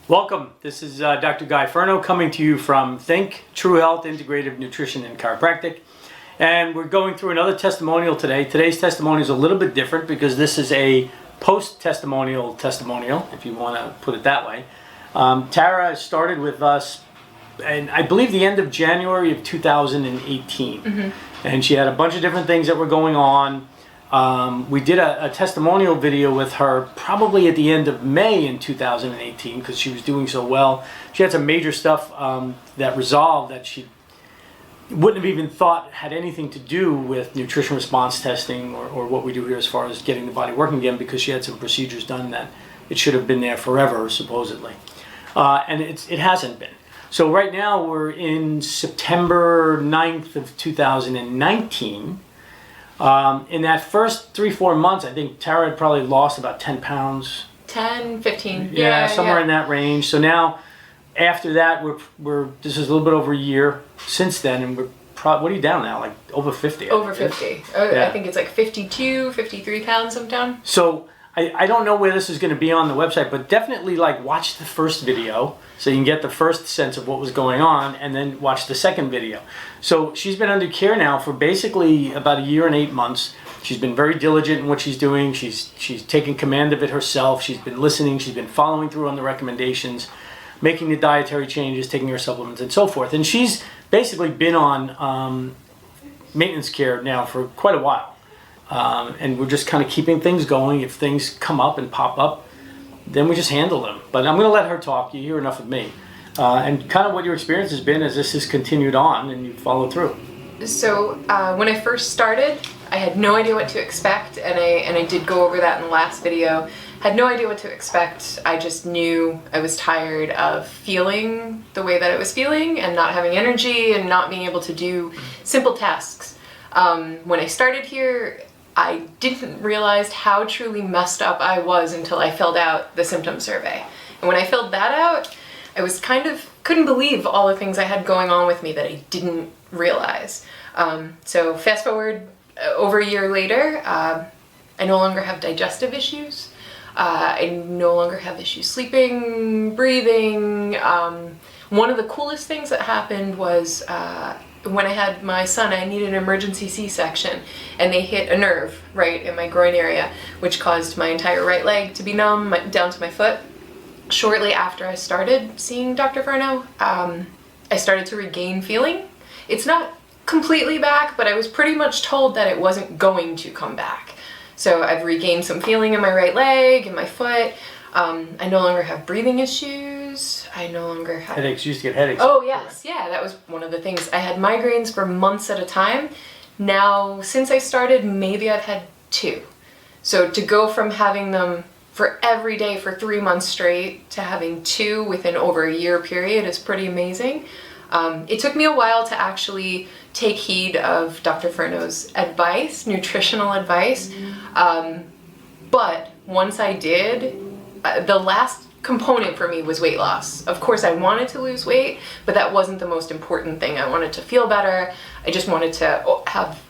Welcome. This is Dr. Guy Furno coming to you from Think True Health, Integrative Nutrition and Chiropractic. And we're going through another testimonial today. Today's testimonial is a little bit different because this is a post-testimonial, if you want to put it that way. Tara started with us, and I believe the end of January of 2018. Mm-hmm. And she had a bunch of different things that were going on. We did a testimonial video with her probably at the end of May in 2018 because she was doing so well. She had some major stuff that resolved that she wouldn't have even thought had anything to do with nutrition response testing or what we do here as far as getting the body working again, because she had some procedures done that it should have been there forever, supposedly. And it hasn't been. So right now we're in September 9th of 2019. In that first 3-4 months, I think Tara had probably lost about 10 pounds. 10, 15. Yeah, somewhere in that range. So now, after that, this is a little bit over a year since then, and we're what are you down now? Like over 50? Over 50. I think it's like 52, 53 pounds I'm down. So I don't know where this is going to be on the website, but definitely watch the first video so you can get the first sense of what was going on, and then watch the second video. So she's been under care now for basically about a year and 8 months. She's been very diligent in what she's doing. She's taken command of it herself. She's been listening. She's been following through on the recommendations, making the dietary changes, taking her supplements, and so forth. And she's basically been on maintenance care now for quite a while. And we're just kind of keeping things going. If things come up and pop up, then we just handle them. But I'm going to let her talk. You hear enough of me. And kind of what your experience has been as this has continued on and you followed through. So when I first started, I had no idea what to expect, and I did go over that in the last video. Had no idea what to expect. I just knew I was tired of feeling the way that I was feeling and not having energy and not being able to do simple tasks. When I started here, I didn't realize how truly messed up I was until I filled out the symptom survey. And when I filled that out, I was couldn't believe all the things I had going on with me that I didn't realize. So fast forward over a year later, I no longer have digestive issues. I no longer have issues sleeping, breathing. One of the coolest things that happened was when I had my son, I needed an emergency C-section, and they hit a nerve right in my groin area, which caused my entire right leg to be numb down to my foot. Shortly after I started seeing Dr. Furno, I started to regain feeling. It's not completely back, but I was pretty much told that it wasn't going to come back. So I've regained some feeling in my right leg and my foot. I no longer have breathing issues. I no longer have... Headaches. You used to get headaches. Oh, yes. Yeah, that was one of the things. I had migraines for months at a time. Now, since I started, maybe I've had 2. So to go from having them for every day for 3 months straight to having 2 within over a year period is pretty amazing. It took me a while to actually take heed of Dr. Furno's advice, nutritional advice. But once I did, the last component for me was weight loss. Of course, I wanted to lose weight, but that wasn't the most important thing. I wanted to feel better. I just wanted to have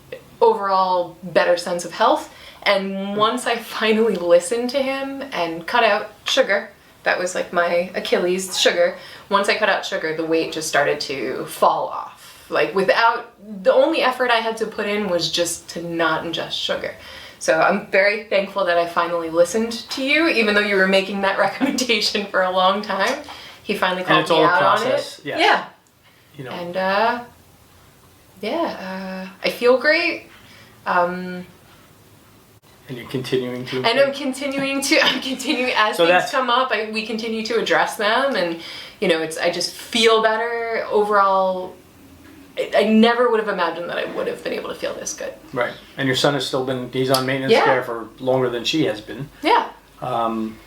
overall better sense of health. And once I finally listened to him and cut out sugar, that was like my Achilles, sugar. Once I cut out sugar, the weight just started to fall off. The only effort I had to put in was just to not ingest sugar. So I'm very thankful that I finally listened to you, even though you were making that recommendation for a long time. He finally called me out on it. Yes. Yeah. You know. And I feel great. And you're continuing to. And I'm continuing as things come up. We continue to address them, and I just feel better overall. I never would have imagined that I would have been able to feel this good. Right. And your son has still he's on maintenance care for longer than she has been. Yeah.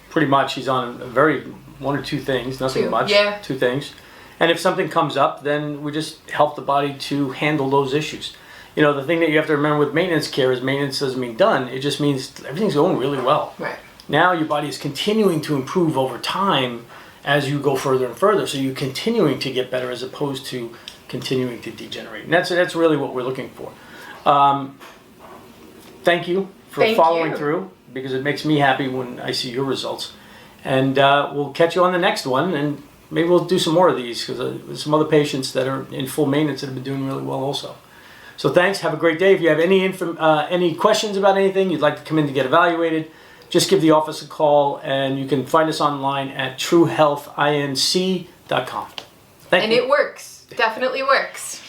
Pretty much he's on 1 or 2 things, nothing much. Yeah. 2 things. And if something comes up, then we just help the body to handle those issues. The thing that you have to remember with maintenance care is maintenance doesn't mean done. It just means everything's going really well. Right. Now your body is continuing to improve over time as you go further and further. So you're continuing to get better as opposed to continuing to degenerate. And that's really what we're looking for. Thank you for following through, because it makes me happy when I see your results. And we'll catch you on the next one, and maybe we'll do some more of these, because there's some other patients that are in full maintenance that have been doing really well also. So thanks, have a great day. If you have any questions about anything, you'd like to come in to get evaluated, just give the office a call, and you can find us online at truehealthinc.com. Thank you. And it works. Definitely works.